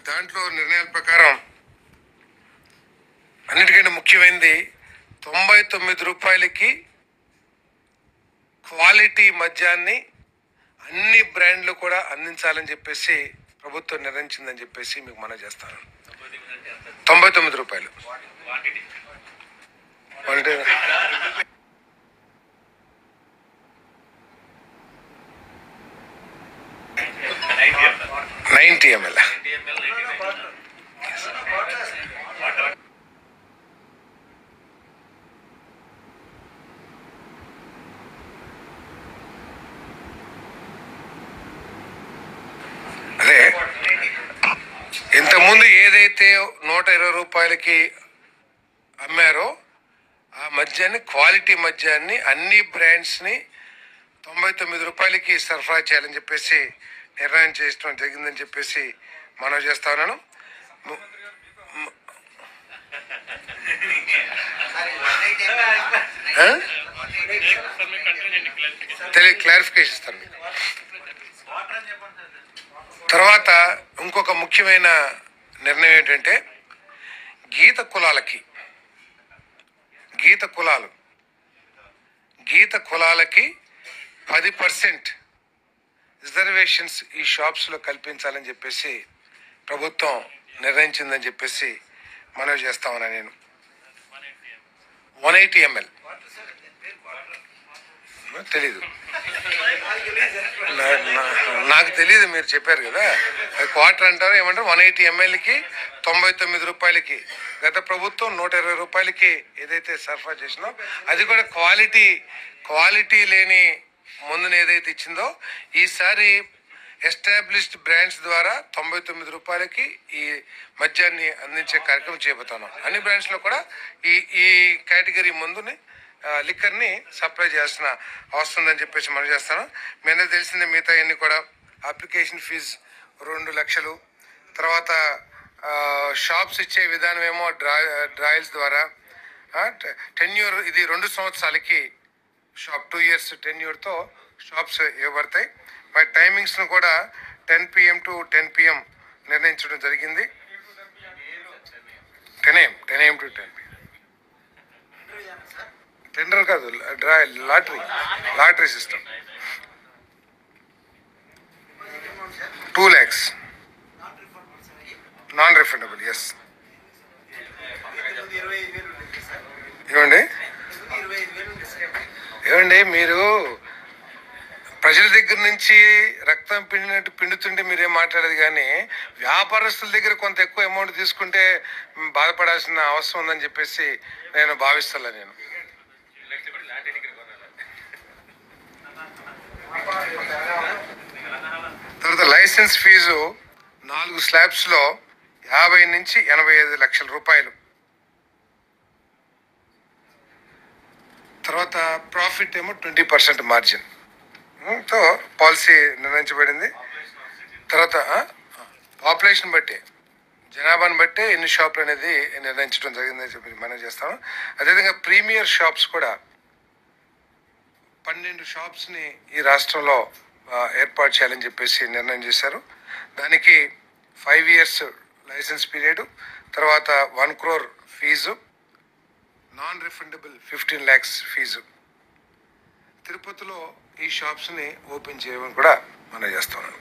దాంట్లో నిర్ణయాల ప్రకారం అన్నిటికంటే ముఖ్యమైనది 99 రూపాయలకి క్వాలిటీ మద్యాన్ని అన్ని బ్రాండ్లు కూడా అందించాలని చెప్పేసి ప్రభుత్వం నిర్ణయించిందని చెప్పేసి మీకు మనం చేస్తాను. 99 రూపాయలు 90 ml. అదే ఇంతకుముందు ఏదైతే 120 రూపాయలకి అమ్మారో ఆ మద్యాన్ని, క్వాలిటీ మద్యాన్ని అన్ని బ్రాండ్స్ని 99 రూపాయలకి సరఫరా చేయాలని చెప్పేసి నిర్ణయం చేయడం జరిగిందని చెప్పేసి మనం చేస్తా ఉన్నాను. క్లారిఫికేషన్ ఇస్తాను మీకు. తర్వాత ఇంకొక ముఖ్యమైన నిర్ణయం ఏంటంటే గీత కులాలకి 10% రిజర్వేషన్స్ ఈ షాప్స్లో కల్పించాలని చెప్పేసి ప్రభుత్వం నిర్ణయించిందని చెప్పేసి మనవి చేస్తామన్నా. నేను 180 ml తెలీదు, నాకు తెలియదు, మీరు చెప్పారు కదా క్వార్టర్ అంటారు ఏమంటారు. 180 mlకి 99 రూపాయలకి గత ప్రభుత్వం 120 రూపాయలకి ఏదైతే సరఫరా చేసిందో అది కూడా క్వాలిటీ లేని మందుని ఏదైతే ఇచ్చిందో ఈసారి ఎస్టాబ్లిష్డ్ బ్రాండ్స్ ద్వారా 99 రూపాయలకి ఈ మద్యాన్ని అందించే కార్యక్రమం చేపడుతున్నాం. అన్ని బ్రాండ్స్లో కూడా ఈ కేటగిరీ మందుని లిక్కర్ని సప్లై చేయాల్సిన అవసరం ఉందని చెప్పేసి మనం చేస్తాను. మీ అందరూ తెలిసిందే మిగతా అన్ని కూడా అప్లికేషన్ ఫీజు 2 లక్షలు. తర్వాత షాప్స్ ఇచ్చే విధానం ఏమో డ్రాయల్స్ ద్వారా టెన్యూర్, ఇది 2 సంవత్సరాలకి షాప్ 2 years టెన్యూర్తో షాప్స్ ఇవ్వబడతాయి. మరి టైమింగ్స్ను కూడా 10 PM to 10 PM నిర్ణయించడం జరిగింది. 10 AM to 10 PM. టెండర్ కాదు, lottery system. 2 lakhs non refundable. Yes. ఏమండి మీరు ప్రజల దగ్గర నుంచి రక్తం పిండినట్టు పిండుతుంటే మీరేం మాట్లాడేది, కానీ వ్యాపారస్తుల దగ్గర కొంత ఎక్కువ అమౌంట్ తీసుకుంటే బాధపడాల్సిన అవసరం ఉందని చెప్పేసి నేను భావిస్తాను. నేను తర్వాత లైసెన్స్ ఫీజు 4 స్లాబ్స్లో 50 నుంచి 85 లక్షల రూపాయలు. తర్వాత ప్రాఫిట్ ఏమో 20% మార్జిన్ తో పాలసీ నిర్ణయించబడింది. తర్వాత పాపులేషన్ బట్టి, జనాభాను బట్టి ఎన్ని షాపులు అనేది నిర్ణయించడం జరిగిందని చెప్పి మనం చేస్తాము. అదేవిధంగా ప్రీమియర్ షాప్స్ కూడా 12 షాప్స్ని ఈ రాష్ట్రంలో ఏర్పాటు చేయాలని చెప్పేసి నిర్ణయం చేశారు. దానికి 5 years లైసెన్స్ పీరియడ్, తర్వాత 1 crore fees, non refundable 15 lakhs fees. తిరుపతిలో ఈ షాప్స్ని ఓపెన్ చేయమని కూడా మనం చేస్తున్నాం.